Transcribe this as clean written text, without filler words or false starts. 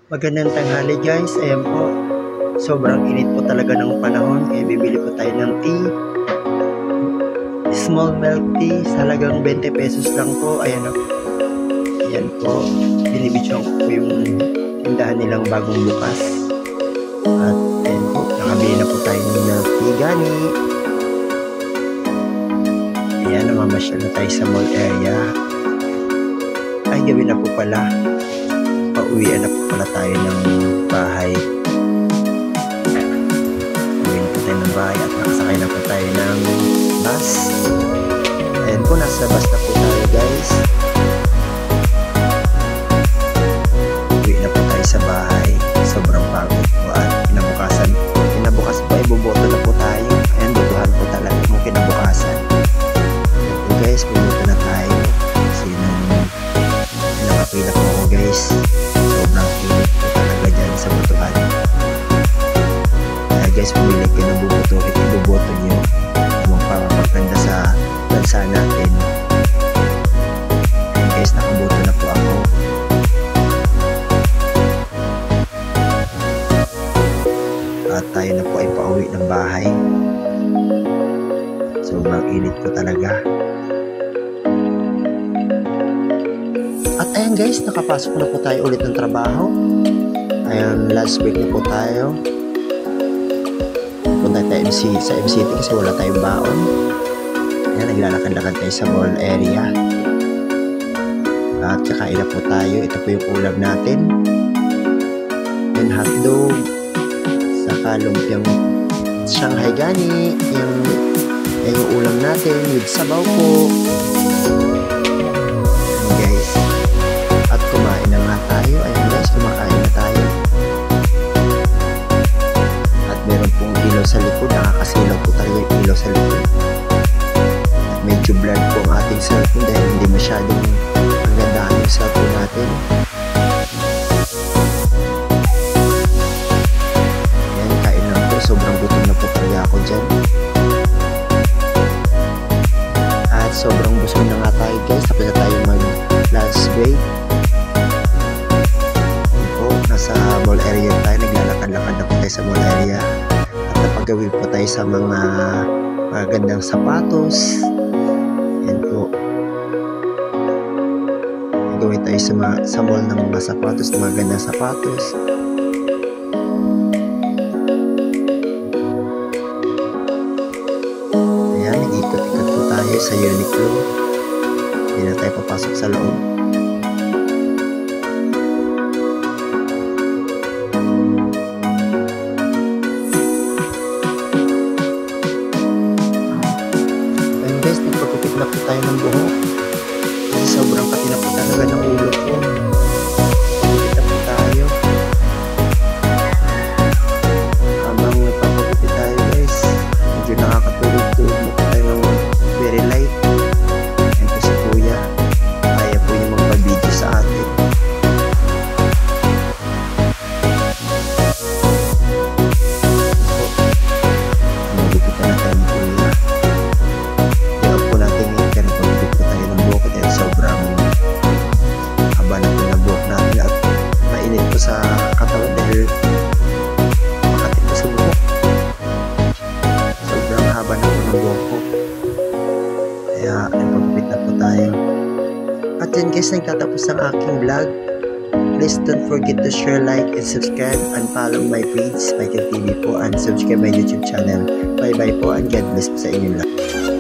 Magandang tanghali guys, ayan po. Sobrang init po talaga ng panahon kaya bibili po tayo ng tea. Small milk tea, sa halagang 20 pesos lang po. Ayan o. Ayan po. Binibidyo ko po yung tindahan nilang bagong bukas. At ayan po, nakabili na po tayo ng milk tea gani. Ayan, namamasyal na tayo sa mall area. Ay, gabi na po pala. Pauwian na po pala tayo ng bahay. Uwi na po tayo ng bahay at nakasakay na po tayo ng bus. Ayan po, nasa bus na po tayo guys. Uwi na po tayo sa bahay. Sobrang pagod po at kinabukasan po ay buboto na po tayo. Ayan, botohan po talaga mo kinabukasan. Ayan po guys, buboto na tayo. Kasi nakapila po ako guys. Sobrang init po talaga dyan sa botohan. Kaya guys, pumili kayo ng buboto at iboboto nyo yung pangapaganda sa bansa natin. Ayan guys, nakaboto na po ako. At tayo na po ay pauwi ng bahay. Sobrang init po talaga. At ayan guys, nakapasok na po tayo ulit ng trabaho. Ayan, last week na po tayo. Punta tayo sa MCT kasi wala tayong baon. Ayan, naglalakad-lakad tayo sa mall area. At kakain na po tayo. Ito po yung ulam natin. Yung hotdog. Saka lumpiang Shanghai gani. Yung ulam natin with sabaw po. Sa likod, nakakasilaw po talaga yung ilaw sa likod. At medyo blurred po ang ating cellphone dahil hindi masyadong magandaan yung cellphone natin. Ayan, kain lang po. Sobrang gutom na po talaga ako dyan. At sobrang busog na nga tayo guys. Tapos na tayo mag lunch break. Ayan po, nasa mall area tayo. Naglalakad-lakad na po tayo sa mall area. Napagawin po tayo sa mga magandang sapatos. Yan po. Nagawin tayo sa mall ng mga sapatos, ng magandang sapatos. Ayan, nag-ikot-ikot po tayo sa Uniqlo. Hindi na tayo papasok sa loob. Na po tayo ng buhok kasi sobrang pati na po talaga ng ulo ko. Kita po tayo habang nagpapagupit tayo guys. Medyo nakakatulog-tulog na po tayo ng very light. Ayan po si kuya, kaya po yung magpa-video sa atin. Nagupitan na tayo ni kuya. Sa katawan dahil makatip pa sa buhok. Sobrang haba na po ng buhok ko. Kaya nagpagupit na po tayo. At yan guys, nagtatapos ang aking vlog. Please don't forget to share, like, and subscribe and follow my page, Michael TV po, and subscribe my YouTube channel. Bye bye po and God bless po sa inyong lahat.